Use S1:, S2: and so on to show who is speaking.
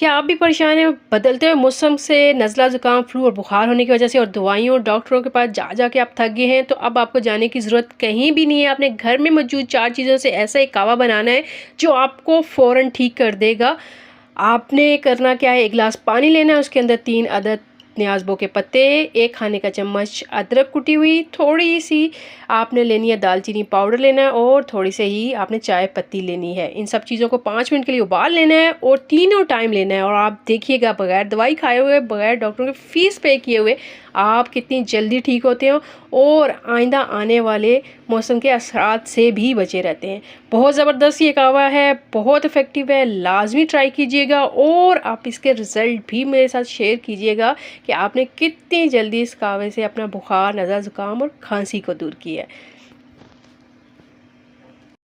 S1: क्या आप भी परेशान हैं बदलते हुए मौसम से नज़ला ज़ुकाम, फ्लू और बुखार होने की वजह से और दवाइयों और डॉक्टरों के पास जा के आप थक गए हैं? तो अब आपको जाने की ज़रूरत कहीं भी नहीं है। आपने घर में मौजूद 4 चीज़ों से ऐसा एक कावा बनाना है जो आपको फ़ौरन ठीक कर देगा। आपने करना क्या है, 1 गिलास पानी लेना है, उसके अंदर 3 अदद न्याज़बो के पत्ते, 1 खाने का चम्मच अदरक कुटी हुई, थोड़ी-सी आपने लेनी है दालचीनी पाउडर लेना है और थोड़ी सी ही आपने चाय पत्ती लेनी है। इन सब चीज़ों को 5 मिनट के लिए उबाल लेना है और तीनों टाइम लेना है। और आप देखिएगा, बगैर दवाई खाए हुए, बगैर डॉक्टरों की फ़ीस पे किए हुए आप कितनी जल्दी ठीक होते हो और आइंदा आने वाले मौसम के असरात से भी बचे रहते हैं। बहुत ज़बरदस्त ये कावा है, बहुत इफ़ेक्टिव है, लाज़मी ट्राई कीजिएगा और आप इसके रिज़ल्ट भी मेरे साथ शेयर कीजिएगा कि आपने कितनी जल्दी इस कावे से अपना बुखार, नज़ला ज़ुकाम और खांसी को दूर किया है।